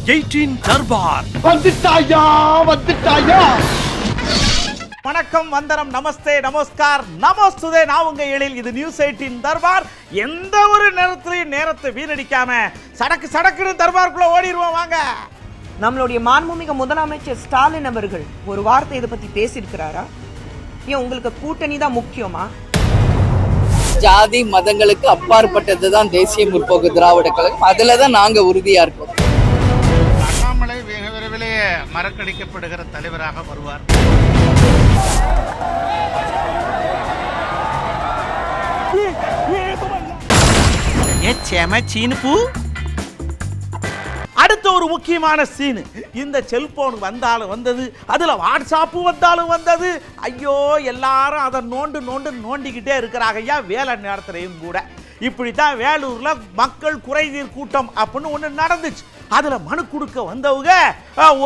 18 தர்பார் வந்துட்டாயா. வணக்கம், வந்தனம், நமஸ்தே, நமஸ்கார், நமஸ்துதே. நான் உங்க எழில். இது நியூஸ் 18 தர்பார். எந்த ஒரு நேரத்திலையும் நேரத்தை வீணடிக்காம சடக்குன்னு தர்பாருக்குள்ள ஓடிடுவோம். வாங்க. நம்மளுடைய மாண்புமிகு முதலமைச்சர் ஸ்டாலின் அவர்கள் ஒரு வார்த்தை இதை பத்தி பேசியிருக்கிறாரா? ஏன் உங்களுக்கு கூட்டணி தான் முக்கியமா? ஜாதி மதங்களுக்கு அப்பாற்பட்டதுதான் தேசிய முற்போக்கு திராவிட கழகம். அதுலதான் நாங்க உறுதியா இருக்கோம். அண்ணாமலை வெகு விரைவிலேயே மறக்கடிக்கப்படுகிற தலைவராக வருவார். அடுத்த ஒரு முக்கியமான சீன். இந்த செல்போன் வந்தாலும் வந்தது, அதுல வாட்ஸ்அப்பு வந்தாலும் வந்தது. ஐயோ, எல்லாரும் அதை நோண்டிக்கிட்டே இருக்கிறாங்க. ஐயா, வேலை நேரத்திலையும் கூட இப்படித்தான் வேலூர்ல மக்கள் குறைதீர் கூட்டம் அப்படின்னு ஒண்ணு நடந்துச்சு. அதுல மனு கொடுக்க வந்தவங்க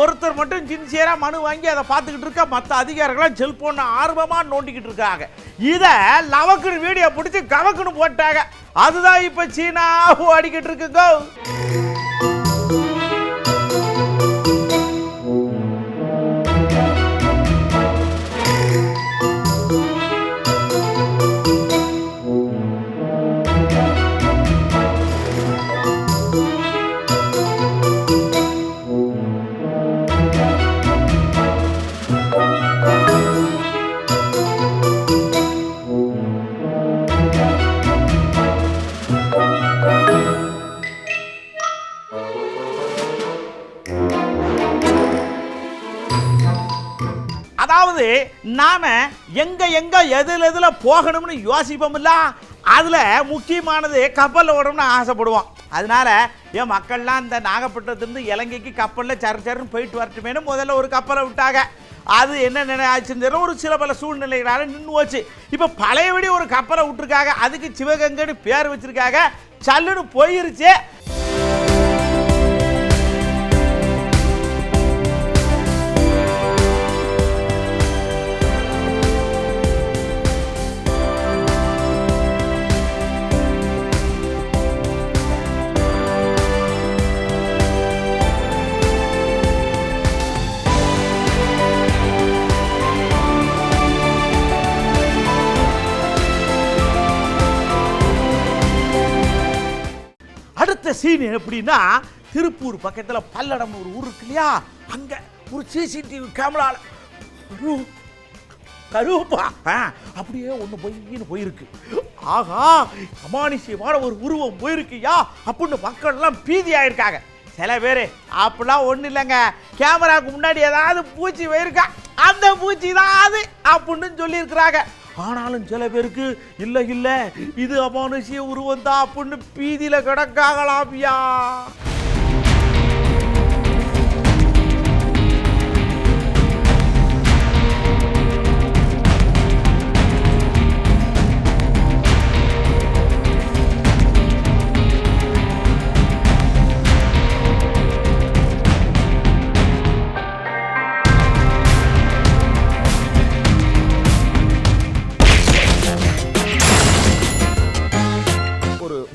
ஒருத்தர் மட்டும் சின்சியரா மனு வாங்கி அதை பார்த்துக்கிட்டு இருக்க, மற்ற அதிகாரிகளும் செல்போன் ஆர்வமா நோண்டிக்கிட்டு இருக்காங்க. இத லவக்குன்னு வீடியோ பிடிச்சி கவக்குன்னு போட்டாங்க. அதுதான் இப்ப சீனா அடிக்கிட்டு இருக்குங்க. அதாவது நாம எங்க எதுல போகணும்னு யோசிப்போம்ல, அதுல முக்கியமானது கப்பல்ல ஓடணும்னு ஆசைப்படுவோம். அதனால என் மக்கள்லாம் இந்த நாகப்பட்டினத்திலிருந்து இலங்கைக்கு கப்பல்ல சருன்னு போயிட்டு வரட்டுமேனு முதல்ல ஒரு கப்பலை விட்டாங்க. அது என்ன ஆச்சுன்னு தெரியல, ஒரு சில பல சூழ்நிலைகளால நின்று போச்சு. இப்ப பழையபடி ஒரு கப்பலை விட்டுருக்காங்க. அதுக்கு சிவகங்கைன்னு பேர் வச்சிருக்காங்க. சல்லுன்னு போயிருச்சு. அடுத்த சீன் எப்படின்னா, திருப்பூர் பக்கத்துல பல்லடம் ஒரு ஊர் இருக்கு இல்லையா, அங்க ஒரு சிசிடிவி கேமரால கருப்பா அப்படியே ஒண்ணு போயிருக்கு. ஆகா, அமானுஷ்யமான ஒரு உருவம் போயிருக்குயா அப்படின்னு மக்கள் எல்லாம் பீதி ஆயிருக்காங்க. சில பேரு அப்படிலாம் ஒண்ணு இல்லைங்க, கேமராக்கு முன்னாடி ஏதாவது பூச்சி போயிருக்கா, அந்த பூச்சி தான் அது அப்படின்னு சொல்லி இருக்கிறாங்க. ஆனாலும் சில பேருக்கு இல்ல இது அமானுஷ்ய உருவம் தான் அப்படின்னு பீதியில கிடக்காகலாம்யா.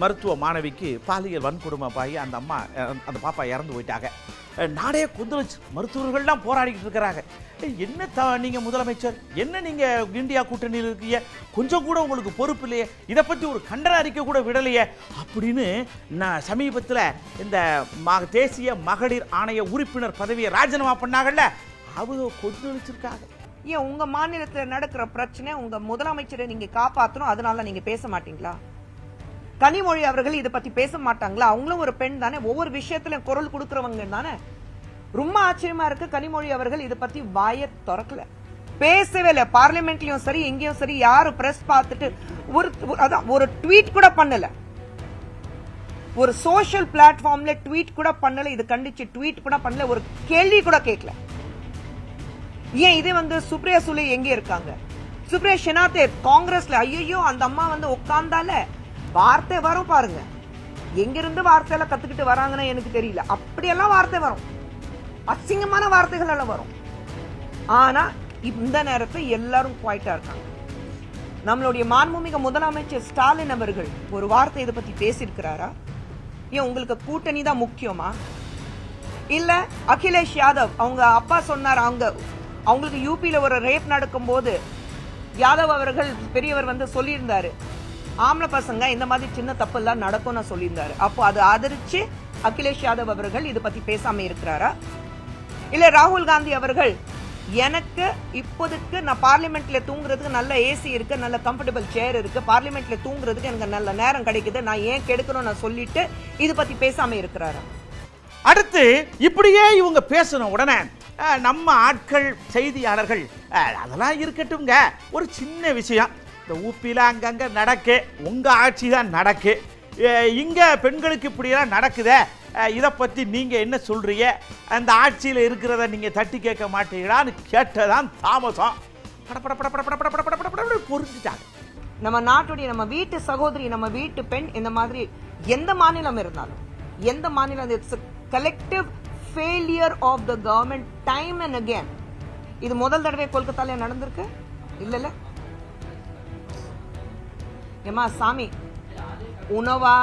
மருத்துவ மாணவிக்கு பாலியல் வன்கொடுமை பாகி அந்த பாப்பா இறந்து போயிட்டாங்க. நாடே கொந்தளிச்சு மருத்துவர்கள்லாம் போராடிக்கிட்டு இருக்கிறாங்க. என்ன நீங்க முதலமைச்சர், என்ன நீங்க இந்தியா கூட்டணியில் இருக்கீங்க, கொஞ்சம் கூட உங்களுக்கு பொறுப்பு இல்லையே, இதை பத்தி ஒரு கண்டன அறிக்கை கூட விடலையே அப்படின்னு நான் சமீபத்தில் இந்த தேசிய மகளிர் ஆணைய உறுப்பினர் பதவியை ராஜினாமா பண்ணாங்கல்ல, அவங்க கொந்தளிச்சிருக்காங்க. ஏன் உங்க மாநிலத்தில் நடக்கிற பிரச்சனை உங்க முதலமைச்சரை நீங்க காப்பாற்றணும், அதனால நீங்க பேச மாட்டீங்களா? கனிமொழி அவர்கள் இதை பத்தி பேச மாட்டாங்களா? அவங்களும் ஒரு பெண் தானே, ஒவ்வொரு விஷயத்திலும் குரல் கொடுக்கறவங்க தானே. ரொம்ப ஆச்சரியமா இருக்கு, கனிமொழி அவர்கள் இதை பத்தி வாயை திறக்கல, பேசவே இல்லை. பார்லிமெண்ட்லயும் சரி எங்கேயும் சரி யாரும் பிரஸ் பார்த்துட்டு ஒரு ட்வீட் கூட பண்ணல, ஒரு சோசியல் பிளாட்ஃபார்ம்ல ட்வீட் கூட பண்ணல, இது கண்டிச்சு ட்வீட் கூட பண்ணல, ஒரு கேள்வி கூட கேட்கல. ஏன் இதே சுப்ரியா சுலே எங்க இருக்காங்க? சுப்ரியா ஷெனாத்தே காங்கிரஸ்ல, ஐயோ அந்த அம்மா உட்கார்ந்தால வார்த்தை வரும் பாருங்க, எங்கிருந்து வார்த்தையெல்லாம் கத்துக்கிட்டு வராங்கன்னு எனக்கு தெரியல. அப்படியெல்லாம் வார்த்தை வரும், அசிங்கமான வார்த்தைகள் எல்லாம் வரும். ஆனா இந்த நேரத்தை எல்லாரும் குவைட்டா இருக்காங்க. நம்மளுடைய மாண்புமிகு முதலமைச்சர் ஸ்டாலின் அவர்கள் ஒரு வார்த்தை இதை பத்தி பேசியிருக்கிறாரா? ஏன் உங்களுக்கு கூட்டணி தான் முக்கியமா? இல்ல அகிலேஷ் யாதவ் அவங்க அப்பா சொன்னார், அவங்களுக்கு யூபியில ஒரு ரேப் நடக்கும் போது யாதவ் அவர்கள் பெரியவர் வந்து சொல்லியிருந்தாரு, ஆம்பளை பசங்க இந்த மாதிரி சின்ன தப்பு எல்லாம் நடக்கும்னு சொல்லியிருந்தாரு. அப்போ அது ஆதரிச்சு அகிலேஷ் யாதவ் அவர்கள் இது பத்தி பேசாம இருக்கிறாரா? இல்ல ராகுல் காந்தி அவர்கள் எனக்கு இப்போதைக்கு நான் பார்லிமெண்ட்ல தூங்குறதுக்கு நல்ல ஏசி இருக்கு, நல்ல கம்ஃபர்டபுள் சேர் இருக்கு, பார்லிமெண்ட்ல தூங்குறதுக்கு எனக்கு நல்ல நேரம் கிடைக்குது, நான் ஏன் கெடுக்கணும் நான் சொல்லிட்டு இது பத்தி பேசாம இருக்கிறாரா? அடுத்து இப்படியே இவங்க பேசின உடனே நம்ம ஆட்கள் செய்தியாளர்கள் அதெல்லாம் இருக்கட்டும்ங்க, ஒரு சின்ன விஷயம், இந்த ஊப்பியில் அங்கங்கே நடக்கு, உங்கள் ஆட்சி தான் நடக்கு, இங்கே பெண்களுக்கு இப்படியெல்லாம் நடக்குதே, இதை பற்றி நீங்கள் என்ன சொல்கிறீங்க, அந்த ஆட்சியில் இருக்கிறத நீங்கள் தட்டி கேட்க மாட்டீங்களான்னு கேட்டதான் தாமசம். புரிஞ்சுட்டாங்க. நம்ம நாட்டுடைய நம்ம வீட்டு சகோதரி, நம்ம வீட்டு பெண், இந்த மாதிரி எந்த மாநிலம் இருந்தாலும், எந்த மாநிலம், it's collective failure of the government time and again. இது முதல் தடவை கொல்கத்தால நடந்திருக்கு இல்ல? ஏமா சாமி, உணவா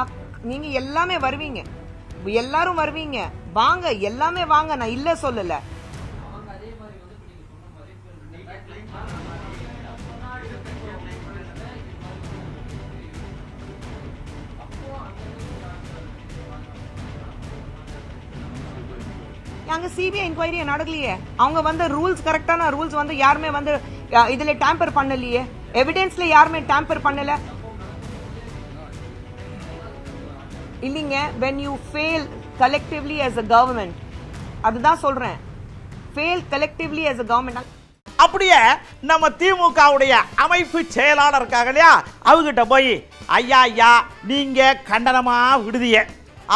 நீங்க எல்லாமே வருவீங்க, எல்லாரும் வருவீங்க, வாங்க எல்லாமே வாங்க, நான் இல்ல சொல்லல. அங்க சிபிஐ இன்கொயரி நடக்கலையே, அவங்க வந்து ரூல்ஸ் கரெக்டான ரூல்ஸ் வந்து யாருமே வந்து இதுல டேம்பர் பண்ணலையே, எவிடன்ஸ்ல யாருமே டேம்பர் பண்ணல இல்லைங்க. when you fail collectively as a government, அதுதான் சொல்றேன், fail collectively as a government. அப்படியே நம்ம திமுகவுடைய அமைப்பு செயலாளர் இருக்காங்க இல்லையா, அவகிட்ட போய் ஐயா ஐயா நீங்க கண்டனமா விடுதிய,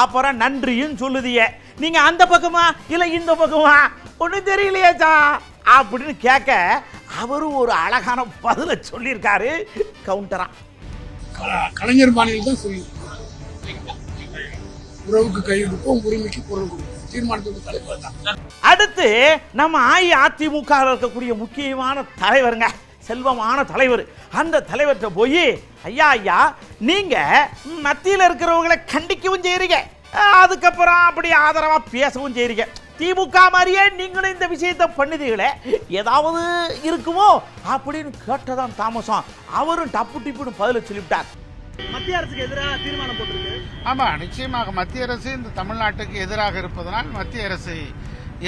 அப்புறம் நன்றியும் சொல்லுதிய, நீங்க அந்த பக்கமா இல்ல இந்த பக்கமா ஒன்றும் தெரியலையாச்சா அப்படின்னு கேட்க அவரும் ஒரு அழகான பதில சொல்லியிருக்காரு கவுண்டரா. கலைஞர் மாநிலம் தான் சொல்லி உறவுக்கு கை கொடுப்போம், உரிமைக்கு குரல் கொடுப்போம் தீர்மானத்துக்கு தலைவர் தான். அடுத்து நம்ம அஇஅதிமுக இருக்கக்கூடிய முக்கியமான தலைவருங்க, செல்வமான தலைவர், அந்த தலைவர்கிட்ட போய் ஐயா ஐயா நீங்க மத்தியில் இருக்கிறவங்களை கண்டிக்கவும் செய்யறீங்க, அதுக்கப்புறம் அப்படி ஆதரவா பேசவும் செய்யறீங்க, திமுக மாதிரியே நீங்களும் இந்த விஷயத்தை பண்ணுதீங்களே, ஏதாவது இருக்குமோ அப்படின்னு கேட்டதான் தாமசம். அவரும் டப்பு டிப்புன்னு பதில சொல்லிவிட்டார். மத்திய அரசுக்கு எதிராக தீர்மானம் போட்டிருக்கு. ஆமா, நிச்சயமாக மத்திய அரசு இந்த தமிழ்நாட்டுக்கு எதிராக இருப்பதனால் மத்திய அரசை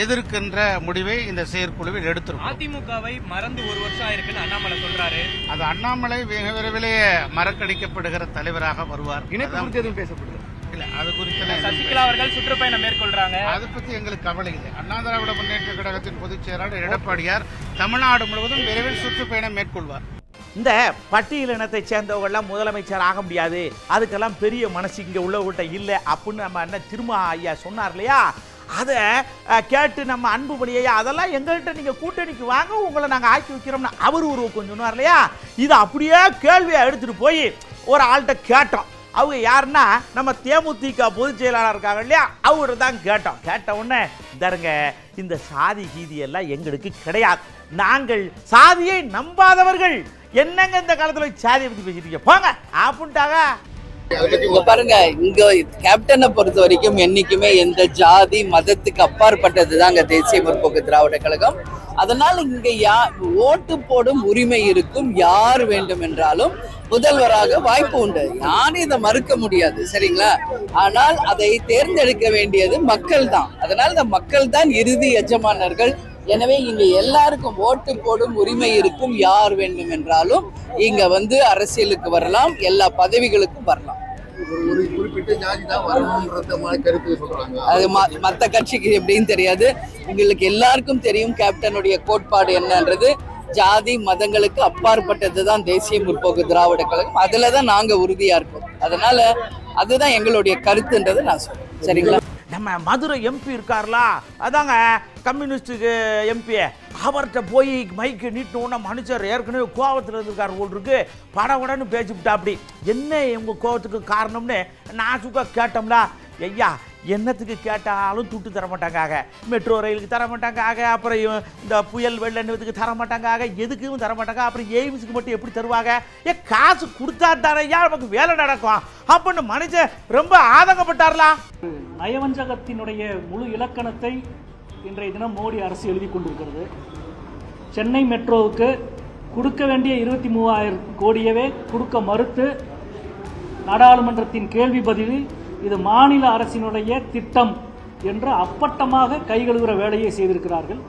எதிர்க்கின்ற முடிவை இந்த செயற்குழுவில் எடுத்திருக்கும். அதிமுகவை மறந்து ஒரு வருஷம் ஆயிருக்குன்னு அண்ணாமலை சொல்றாரு. அது அண்ணாமலை வெகு விரைவிலேயே மறக்கடிக்கப்படுகிற தலைவராக வருவார். இணைப்பு குறித்து எதுவும் பேசப்படுது இல்ல, அது குறித்து சசிகலா அவர்கள் சுற்றுப்பயணம் மேற்கொள்றாங்க, அதை பத்தி எங்களுக்கு கவலை இல்லை. அண்ணா திராவிட முன்னேற்ற கழகத்தின் பொதுச் செயலாளர் எடப்பாடியார் தமிழ்நாடு முழுவதும் விரைவில் சுற்றுப்பயணம் மேற்கொள்வார். இந்த பட்டியலினத்தை சேர்ந்தவங்கெல்லாம் முதலமைச்சர் ஆக முடியாது, அதுக்கெல்லாம் பெரிய மனசு இங்கே உள்ளவங்கள்ட்ட இல்லை அப்படின்னு நம்ம அண்ணன் திருமா ஐயா சொன்னார் இல்லையா, அதை கேட்டு நம்ம அன்புமணியா அதெல்லாம் எங்கள்கிட்ட நீங்கள் கூட்டணிக்கு வாங்க, உங்களை நாங்கள் ஆக்கி வைக்கிறோம்னு அவர் ஒரு கொஞ்சம் சொன்னார் இல்லையா, இது அப்படியே கேள்வியை எடுத்துகிட்டு போய் ஒரு ஆள்கிட்ட கேட்டோம். அவங்க யாருன்னா நம்ம தேமுதிக பொதுச் செயலாளர் இருக்காங்க இல்லையா, அவர்கிட்ட தான் கேட்டோம். கேட்ட உடனே தருங்க, இந்த சாதி கீதி எல்லாம் எங்களுக்கு கிடையாது, நாங்கள் சாதியை நம்பாதவர்கள், என்னங்க இந்த காலத்துல சாதியை பத்தி பேசிட்டு போங்க அப்படின்ட்டாங்க. பாருங்க, இங்க கேப்டனை பொறுத்த வரைக்கும் என்னைக்குமே எந்த ஜாதி மதத்துக்கு அப்பாற்பட்டது தாங்க தேசிய முற்போக்கு திராவிட கழகம். அதனால இங்க ஓட்டு போடும் உரிமை இருக்கும், யார் வேண்டும் என்றாலும் முதல்வராக வாய்ப்பு உண்டு, யாரும் இதை மறுக்க முடியாது, சரிங்களா? ஆனால் அதை தேர்ந்தெடுக்க வேண்டியது மக்கள் தான். அதனால இந்த மக்கள் தான் இறுதி எஜமானர்கள். எனவே இங்க எல்லாருக்கும் ஓட்டு போடும் உரிமை இருக்கும், யார் வேண்டும் என்றாலும் இங்க வந்து அரசியலுக்கு வரலாம், எல்லா பதவிகளுக்கும் வரலாம். ஒரு குறிப்பிட்ட ஜாதி தான் வரணும்ன்றத கருத்து சொல்றாங்க. அது மற்ற கட்சிக்கு எப்படின்னு தெரியாது, உங்களுக்கு எல்லாருக்கும் தெரியும் கேப்டனுடைய கோட்பாடு என்னன்றது. ஜாதி மதங்களுக்கு அப்பாற்பட்டது தான் தேசிய முற்போக்கு திராவிட கழகம், அதுலதான் நாங்க உறுதியா இருக்கோம். அதனால அதுதான் எங்களுடைய கருத்துன்றது நான் சொல்றேன், சரிங்களா? நம்ம மதுரை எம்பி இருக்கார்லா, அதாங்க கம்யூனிஸ்டுக்கு எம்பி, அவர்கிட்ட போய் மைக்கு நீட்டினோன்னா மனுஷர் ஏற்கனவே கோவத்தில் இருந்திருக்காரு போல் இருக்கு, படவுடன்னு பேசிவிட்டா. அப்படி என்ன உங்கள் கோவத்துக்கு காரணம்னு நான் சுக்கா கேட்டோம்ல, ஐயா என்னத்துக்கு கேட்டாலும் துட்டு தர மாட்டாங்க, மெட்ரோ ரயிலுக்கு தர மாட்டாங்க, அப்புறம் இந்த புயல் வெள்ளத்துக்கு தர மாட்டாங்க, எதுக்கும் தர மாட்டாங்க, அப்புறம் எய்ம்ஸுக்கு மட்டும் எப்படி தருவாங்க, காசு கொடுத்தா தானே நமக்கு வேலை நடக்கும் அப்படின்னு மனுஷன் ரொம்ப ஆதங்கப்பட்டார்லாம். நயவஞ்சகத்தினுடைய முழு இலக்கணத்தை இன்றைய தினம் மோடி அரசு எழுதி கொண்டிருக்கிறது. சென்னை மெட்ரோவுக்கு கொடுக்க வேண்டிய 23,000 கோடியவே கொடுக்க மறுத்து நாடாளுமன்றத்தின் கேள்வி பதிலில் இது மாநில அரசினுடைய திட்டம் என்று அப்பட்டமாக கைகழுவுற வேலையை செய்திருக்கிறார்கள்.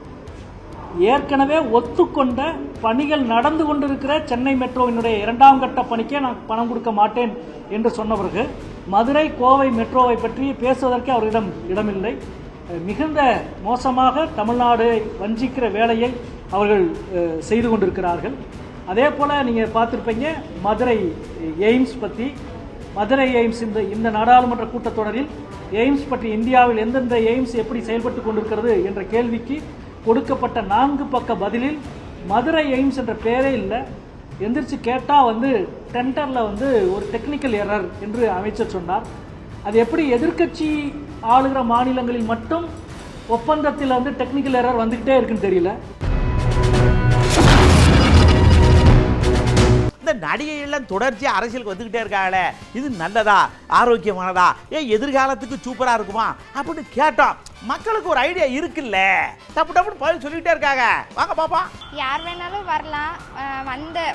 ஏற்கனவே ஒத்துக்கொண்ட பணிகள் நடந்து கொண்டிருக்கிற சென்னை மெட்ரோவினுடைய 2ஆம் கட்ட பணிக்கே நான் பணம் கொடுக்க மாட்டேன் என்று சொன்னவர்கள் மதுரை கோவை மெட்ரோவை பற்றி பேசுவதற்கே அவர்களிடம் இடமில்லை. மிகுந்த மோசமாக தமிழ்நாடு வஞ்சிக்கிற வேலையை அவர்கள் செய்து கொண்டிருக்கிறார்கள். அதே போல் நீங்கள் பார்த்துருப்பீங்க மதுரை எய்ம்ஸ் பற்றி. மதுரை எய்ம்ஸ் இந்த நாடாளுமன்ற கூட்டத்தொடரில் எய்ம்ஸ் பற்றி இந்தியாவில் எந்தெந்த எய்ம்ஸ் எப்படி செயல்பட்டு கொண்டிருக்கிறது என்ற கேள்விக்கு கொடுக்கப்பட்ட 4 பக்க பதிலில் மதுரை எய்ம்ஸ் என்ற பேரே இல்லை. எந்திரிச்சு கேட்டால் டெண்டரில் ஒரு டெக்னிக்கல் எரர் என்று அமைச்சர் சொன்னார். அது எப்படி எதிர்க்கட்சி ஆளுகிற மாநிலங்களில் மட்டும் ஒப்பந்தத்தில் டெக்னிக்கல் எரர் வந்துக்கிட்டே இருக்குன்னு தெரியல. இந்த நடிகைகள்லாம் தொடர்ச்சியாக அரசியலுக்கு வந்துக்கிட்டே இருக்காங்களே, இது நல்லதா, ஆரோக்கியமானதா, எதிர்காலத்துக்கு சூப்பராக இருக்குமா அப்படின்னு கேட்டோம். மக்களுக்கு ஒரு ஐடியா இருக்குல்ல, டப்பு டப்புன்னு பதில் சொல்லிக்கிட்டே இருக்காங்க. வாங்க பாப்பா. யார் வேணாலும் வரலாம்,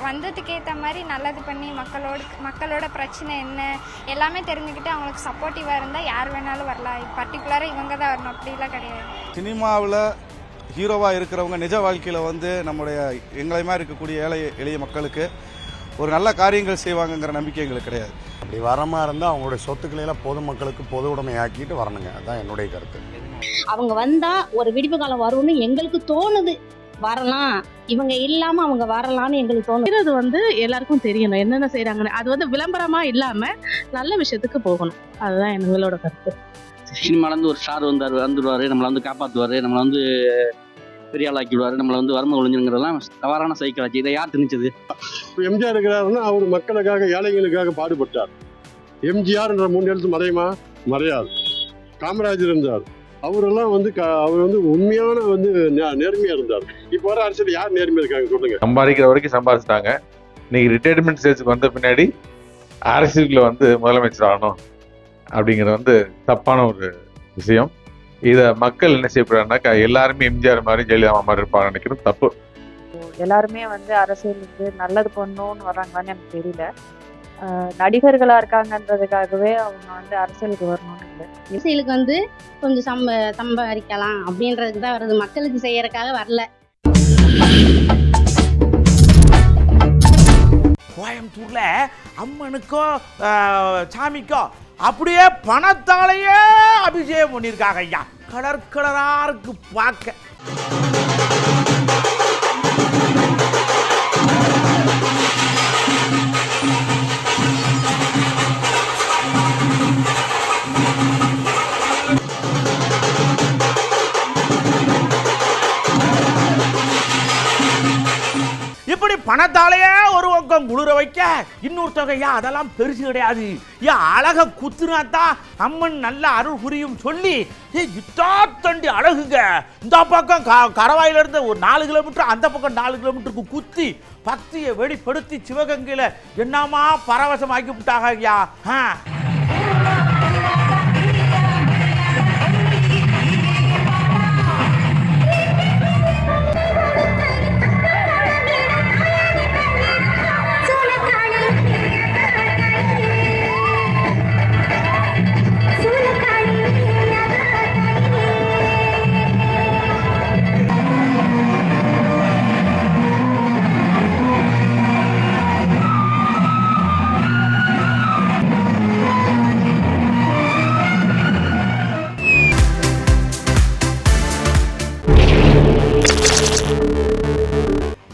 வந்ததுக்கு ஏற்ற மாதிரி நல்லது பண்ணி மக்களோட பிரச்சனை என்ன எல்லாமே தெரிஞ்சுக்கிட்டு அவங்களுக்கு சப்போர்ட்டிவாக இருந்தால் யார் வேணாலும் வரலாம். பர்டிகுலராக இவங்க தான் வரணும் அப்படிலாம் கிடையாது. சினிமாவில் ஹீரோவாக இருக்கிறவங்க நிஜ வாழ்க்கையில் நம்முடைய எங்களை மாதிரி இருக்கக்கூடிய எளிய மக்களுக்கு ஒரு நல்ல காரியங்கள் செய்வாங்கங்கிற நம்பிக்கை எங்களுக்கு கிடையாது. அப்படி வர மாதிரி இருந்தால் அவங்களுடைய சொத்துக்களையெல்லாம் பொதுமக்களுக்கு பொது உடைமை ஆக்கிட்டு வரணுங்க. அதுதான் என்னுடைய கருத்து. அவங்க வந்தா ஒரு விடிவு காலம் வரும்னு எங்களுக்கு தோணுது. வரலாம், இவங்க இல்லாம அவங்க வரலாம்னு எங்களுக்கு தோணுது. எல்லாருக்கும் தெரியணும் என்னென்ன செய்யறாங்கன்னு. அது விளம்பரமா இல்லாம நல்ல விஷயத்துக்கு போகணும். அதுதான் எங்களோட கருத்து. சினிமால ஒரு ஸ்டார் வந்துருவாரு, நம்மளை காப்பாற்றுவாரு, நம்மளை பெரிய ஆள் ஆக்கிடுவாரு, நம்மளை வறுமை ஒழிஞ்சுங்கிறதெல்லாம் தவறான சைக்கிளாச்சு. இதை யார் திணிச்சது? எம்ஜிஆர் இருக்கிறாருன்னா அவர் மக்களுக்காக ஏழைகளுக்காக பாடுபட்டார். எம்ஜிஆர் என்ற 3 எழுத்து மறையாது. காமராஜர் இருந்தார். அவரெல்லாம் அவர் உண்மையான நேர்மையா இருந்தார். இப்போ வர அரசியல் யார் நேர்மையா இருக்காங்க சொல்லுங்க? சம்பாதிக்கிற வரைக்கும் சம்பாதிச்சிட்டாங்க. இன்னைக்கு ரிட்டையர்மெண்ட் ஸ்டேஜுக்கு வந்த பின்னாடி அரசியலுக்குள்ள முதலமைச்சர் ஆகணும் அப்படிங்கிறது தப்பான ஒரு விஷயம். இதை மக்கள் என்ன செய்யப்படுறாங்கனாக்கா எல்லாருமே எம்ஜிஆர் மாதிரி ஜெயலலிதா மாதிரி இருப்பாங்க நினைக்கிறது தப்பு. எல்லாருமே நல்லதுக்கு நல்லது பண்ணணும்னு வர்றாங்கன்னு எனக்கு தெரியல. நடிகர்களா இருக்காங்கன்றதுக்காகவே அவங்க அரசியலுக்கு வரணும்னு இல்லை. அரசியலுக்கு கொஞ்சம் சம்பாதிக்கலாம் அப்படின்றதுக்கு தான் வருது, மக்களுக்கு செய்யறதுக்காக வரல. கோயம்புத்தூர்ல அம்மனுக்கோ சாமிக்கோ அப்படியே பணத்தாலேயே அபிஷேகம் பண்ணியிருக்காங்க ஐயா. கலரா இருக்கு பார்க்க. இப்படி பணத்தாலேயே ஒரு பக்கம் குளிர வைக்க இன்னொரு தொகையா அதெல்லாம் பெருசு கிடையாது. அழக குத்துனாத்தான் அம்மன் நல்ல அருள் புரியும் சொல்லி இத்தாத்தண்டி அழகுங்க. இந்த பக்கம் கரவாயில இருந்து ஒரு 4 கிலோமீட்டர், அந்த பக்கம் 4 கிலோமீட்டருக்கு குத்தி பக்தியை வெளிப்படுத்தி சிவகங்கையில என்னமா பரவசமாக்கி விட்டாங்க ஐயா.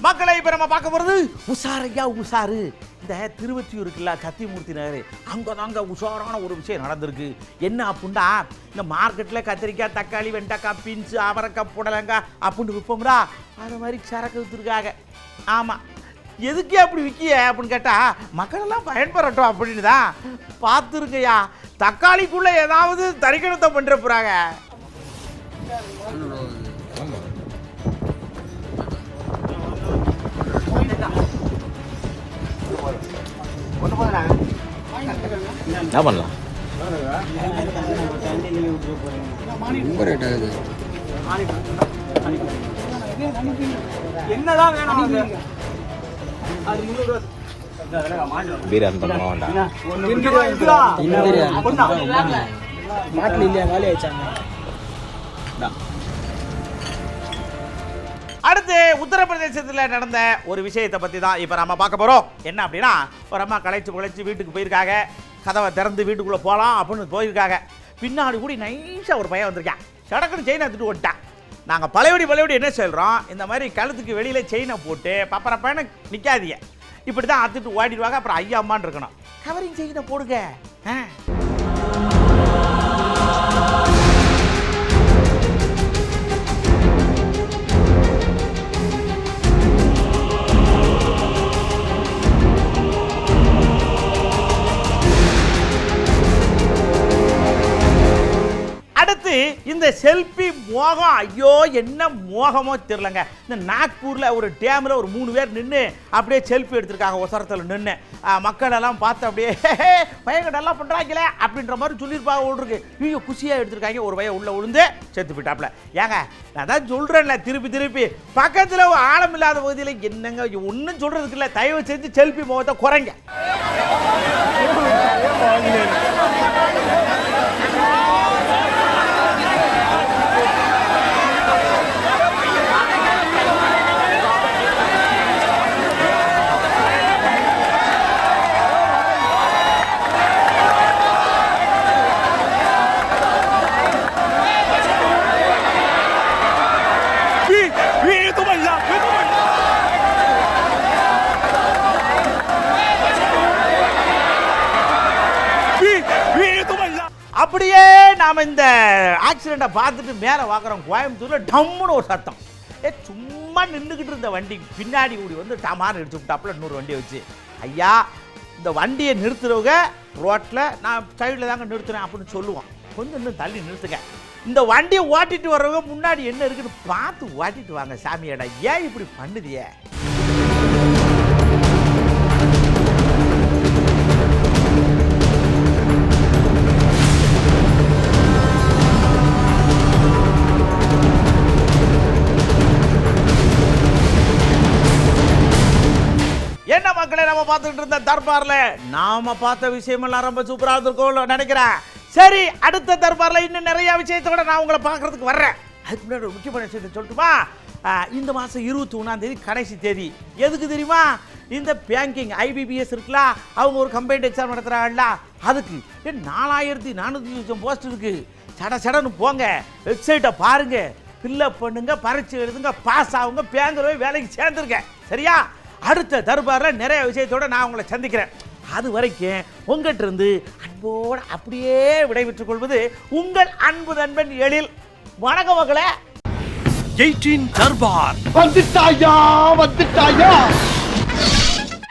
மக்களை இப்ப நம்ம பார்க்க போறது உஷாரையா உஷாரு. இந்த திருவொற்றியூர் இருக்குல்ல, கத்திமூர்த்தி நகர், அங்கதாங்க உஷாரான ஒரு விஷயம் நடந்திருக்கு. என்ன அப்படின்னா, இந்த மார்க்கெட்ல கத்திரிக்காய், தக்காளி, வெண்டைக்காய், பீன்ஸ், அவரைக்காய், புடலங்காய் அப்படின்னு விற்போம்டா, அது மாதிரி சரக்கு வித்துருக்காங்க. ஆமா, எதுக்கே அப்படி விற்கிய அப்படின்னு கேட்டா, மக்கள் எல்லாம் பயன்பெறட்டும் அப்படின்னு தான். பார்த்துருக்கையா, தக்காளிக்குள்ள ஏதாவது தரிக்கணத்தை பண்ற போறாங்க. என்ன பண்ணலாம்? ரொம்ப ரேட் ஆகுது. என்னதான் வேணும் மாட்டில் இல்லையா காலி ஆயிடுச்சாங்க. அடுத்து உத்தரப்பிரதேசத்தில் நடந்த ஒரு விஷயத்தை பற்றி தான் இப்போ நம்ம பார்க்க போகிறோம். என்ன அப்படின்னா, ஒரு அம்மா களைச்சு வீட்டுக்கு போயிருக்காங்க. கதவை திறந்து வீட்டுக்குள்ளே போகலாம் அப்படின்னு போயிருக்காங்க. பின்னாடி கூடி நைஸாக ஒரு பையன் வந்திருக்கான். சடக்குன்னு செயினை எடுத்துட்டு ஓட்டான். நாங்கள் பழையபடி என்ன சொல்கிறோம், இந்த மாதிரி கழுத்துக்கு வெளியில் செயினை போட்டு பப்பரப்பேன்னு நிற்காதீங்க. இப்படி தான் அத்துட்டு ஓடிடுவாங்க. அப்புறம் ஐயா அம்மான்னு இருக்கணும். கவரிங் செயினை போடுங்க. அடுத்து இந்த செல்ஃபி மோகம், ஐயோ என்ன மோகமோ தெரியலங்க. இந்த நாக்பூரில் ஒரு டேமில் ஒரு 3 பேர் நின்று அப்படியே செல்ஃபி எடுத்திருக்காங்க. ஒசரத்தில் நின்று மக்கள் எல்லாம் பார்த்து அப்படியே பையன் நல்லா பண்ணுறாங்களே அப்படின்ற மாதிரி சொல்லியிருப்பாங்க. ஓடுருக்கு ஐயோ குஷியாக எடுத்திருக்காங்க. ஒரு பையன் உள்ளே விழுந்து செத்து போயிட்டாப்புல. ஏங்க நான் தான் சொல்கிறேன்ல, திருப்பி பக்கத்தில் ஆழம் இல்லாத பகுதியில் என்னங்க ஒன்றும் சொல்கிறதுக்கு இல்லை. தயவு செஞ்சு செல்ஃபி முகத்தை குறைங்க. அப்படியே நாம இந்த ஆக்சிடென்ட்டை பார்த்துட்டு மேலே பார்க்குறோம். கோயம்புத்தூரில் டம்முன்னு ஒரு சத்தம். சும்மா நின்றுக்கிட்டு இருந்த வண்டி பின்னாடி கூடி வந்து டமான்னு எடுத்து விட்டாப்புல இன்னொரு வண்டியை வச்சு. ஐயா, இந்த வண்டியை நிறுத்துறவங்க ரோட்டில் நான் சைடில் தாங்க நிறுத்துறேன் அப்படின்னு சொல்லுவோம். கொஞ்சம் இன்னும் தள்ளி நிறுத்துங்க. இந்த வண்டியை ஓட்டிட்டு வர்றவங்க முன்னாடி என்ன இருக்குன்னு பார்த்து ஓட்டிட்டு வாங்க சாமியடா. ஏன் இப்படி பண்ணுதியே? என்ன மக்களை, நம்ம பார்த்துக்கிட்டு இருந்த தர்பார்ல நாம பார்த்த விஷயமெல்லாம் ரொம்ப சூப்பராக இருந்திருக்கோம் நினைக்கிறேன். சரி, அடுத்த தர்பார்ல இன்னும் நிறைய விஷயத்தோட நான் உங்களை பார்க்கறதுக்கு வர்றேன். அதுக்கு முன்னாடி ஒரு முக்கியமான விஷயத்தை சொல்லட்டுமா? இந்த மாதம் 21 கடைசி தேதி. எதுக்கு தெரியுமா? இந்த பேங்கிங் IBPS இருக்குல்ல, அவங்க ஒரு கம்பைன்ட் எக்ஸாம் நடத்துகிறாங்கல்ல, அதுக்கு 4400 போஸ்ட் இருக்கு. சடன்னு போங்க, வெப்சைட்டை பாருங்க, ஃபில்லப் பண்ணுங்க, பரீட்சை எழுதுங்க, பாஸ் ஆகுங்க, பேங்கிறவே வேலைக்கு சேர்ந்துருங்க. சரியா? அடுத்த தர்பாரில் நிறைய விஷயத்தோடு நான் உங்களை சந்திக்கிறேன். அது வரைக்கும் உங்கள்கிட்ட இருந்து அன்போடு அப்படியே விடைபெற்றுக் கொள்வது உங்கள் அன்பு நண்பன் எழில். வணக்கம் மகளே. 18 தர்பார் வந்துட்டாயா.